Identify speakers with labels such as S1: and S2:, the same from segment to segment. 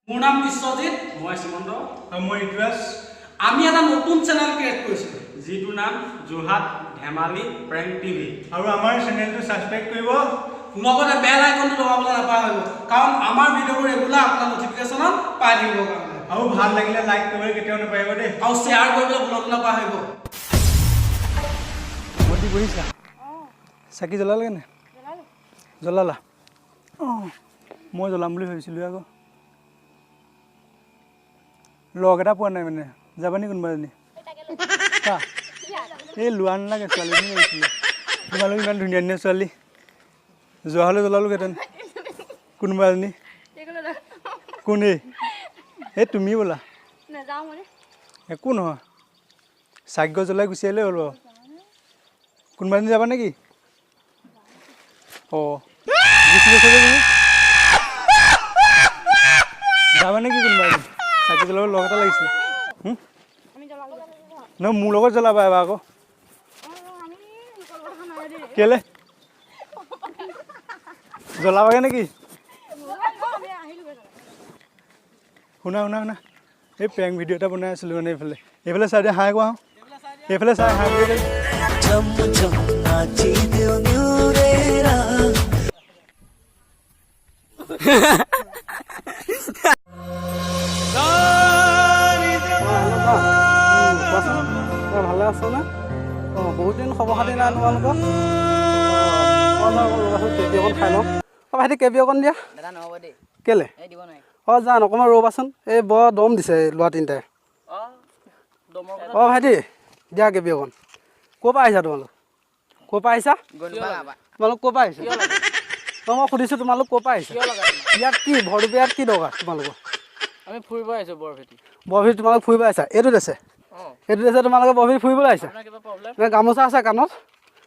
S1: মোৰ নাম বিশ্বজিৎ, মই শ্ৰীমন্ত
S2: আৰু মই ইতিহাস।
S1: আমি এটা নতুন চেনেল ক্ৰিয়েট কৰিছোঁ যিটোৰ নাম যোৰহাট ধেমালি প্ৰেংক টিভি।
S2: আৰু আমাৰ চেনেলটো ছাবস্ক্ৰাইব কৰিব,
S1: লগতে বেল আইকনটো দবাবলৈ নাপাহৰিব, কাৰণ আমাৰ ভিডিঅ'বোৰ ৰেগুলাৰ আপোনাৰ নটিফিকেশ্যনত পাই থাকিবৰ কাৰণে।
S2: আৰু ভাল লাগিলে লাইক কৰিবলৈ কেতিয়াও নাপাহৰিব দেই,
S1: আৰু শ্বেয়াৰ কৰিবলৈ ভুলতো নাপাহৰিব।
S2: মতি বহিছা? চাকি জ্বলালে নে? জ্বলালা? অঁ, মই জ্বলাম বুলি ভাবিছিলোঁ আকৌ। লগ এটা পোৱা নাই মানে, যাবানি কোনোবা এজনী? এই লোৱা নালাগে, ছোৱালীজনী লাগিছিলে। তোমালোক ইমান ধুনীয়া ধুনীয়া ছোৱালী, যোৱা হ'লে জ্বলালোহেঁতেন কোনোবা এজনী। কোন এই তুমি বোলা? একো নহয়, চাকি জ্বলাই গুচি আহিলে হ'ল বাৰু। কোনোবা এজনী যাবা নেকি? অঁ, গুচি গৈছে যে তুমি, যাবা নেকি কোনোবা এজনী? চাকি জ্বলাব লগ এটা লাগিছিলে। নহয়, মোৰ লগত জ্বলাবা এবাৰ আকৌ। কেলে জ্বলাবাগে নেকি? শুনা শুনা শুনা, এই প্ৰেংক ভিডিঅ' এটা বনাই আছিলোঁ মানে এইফালে। এইফালে চাই দিয়া, হাই কোৱা, এইফালে চাই হাই কৰি দিয়া। ভালে আছো নে? অঁ, বহুত দিন খবৰ খাতি নাই তোমালোকৰ। কেবি অকণ খাই লওঁ। অঁ ভাইটি, কেবি অকণ দিয়া। কেলে? অঁ জান, অকণমান ৰ'বাচোন, এই বৰ দম দিছে ল'ৰা তিনিটাই। অঁ ভাইটি, দিয়া কেবি অকণ। ক'ৰ পৰা আহিছা তোমালোক? ক'ৰ পৰা আহিছা? তোমালোক ক'ৰ পৰা আহিছা? অঁ, মই সুধিছোঁ তোমালোক ক'ৰ পৰা আহিছা? ইয়াত কি ভৰদুপীয়াত কি দৰকাৰ তোমালোকৰ?
S3: আমি ফুৰিব আহিছোঁ বৰভেটি।
S1: বৰভেটি তোমালোক ফুৰিব আহিছা? এইটোত আছে, এইটোত আছে, তোমালোকে বৰভেটি ফুৰিবলৈ আহিছা?
S3: আপোনাৰ কিবা প্ৰব্লেম?
S1: নে গামোচা আছে কাণত?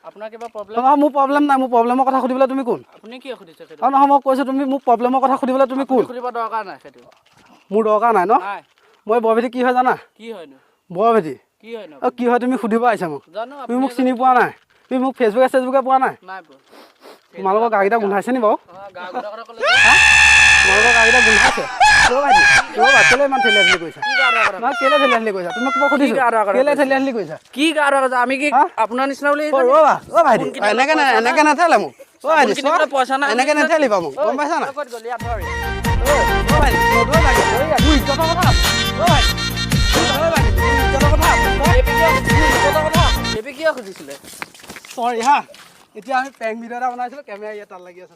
S3: আপোনাৰ কিবা প্ৰব্লেম?
S1: নহয়, মোৰ প্ৰব্লেম নাই। মোৰ প্ৰব্লেমৰ কথা সুধিবলৈ তুমি কোন?
S3: আপুনি কি সুধিছে সেইটো?
S1: অঁ নহয়, মই কৈছোঁ তুমি মোক প্ৰব্লেমৰ কথা সুধিবলৈ তুমি কোন?
S3: সুধিব দৰকাৰ নাই সেইটো।
S1: মোৰ দৰকাৰ নাই ন?
S3: নাই।
S1: মই বৰভেটি কি হয় জানা?
S3: কি হয়নো?
S1: বৰভেটি
S3: কি হয়নো?
S1: অঁ, কি হয় তুমি সুধিব আহিছা মোক?
S3: জানো
S1: তুমি মোক চিনি পোৱা নাই? তুমি মোক ফেচবুকে পোৱা নাই?
S3: নাই পোৱা।
S1: তোমালোকৰ গাড়ীকেইটা গোন্ধাইছে নি বাৰু?
S3: গা গোটা কথা ক'লে
S1: তোমালোকৰ গাড়ীকেইটা গোন্ধাইছে? ৰ'বা কেলৈ ইমান ঠেলি ঠেলি কৰিছা?
S3: কি গা ধোৱা কথা?
S1: নহয়, কেলৈ ঠেলি ঠেলি কৰিছা? তুমি মোক সুধিছোঁ কেলৈ ঠেলি ঠেলি কৰিছা?
S3: কি গা ধোৱা কথা? আমি কি আপোনাৰ নিচিনা বুলি
S1: ৰ'বা অ' ভাইটি, এনেকে নেঠেলে মোক। অ' ভাইটি,
S3: পইচা নাই
S1: এনেকে নেঠেলিবা মোক, গম পাইছা নাই?
S3: ক'ত গ'লি ধৰ।
S1: অ' ভাইটি, নধৰিবা লাগে। মোৰ ইজ্জতৰ কথা আছে। অ' ভাইটি, অ' ভাইটি, মোৰ ইজ্জতৰ কথা আছে।
S3: কিয় সুধিছিলে?
S1: চৰি হা, এতিয়া আমি প্ৰেংক ভিডিঅ' এটা বনাইছিলোঁ, কেমেৰা ইয়াত তাত লাগি আছে।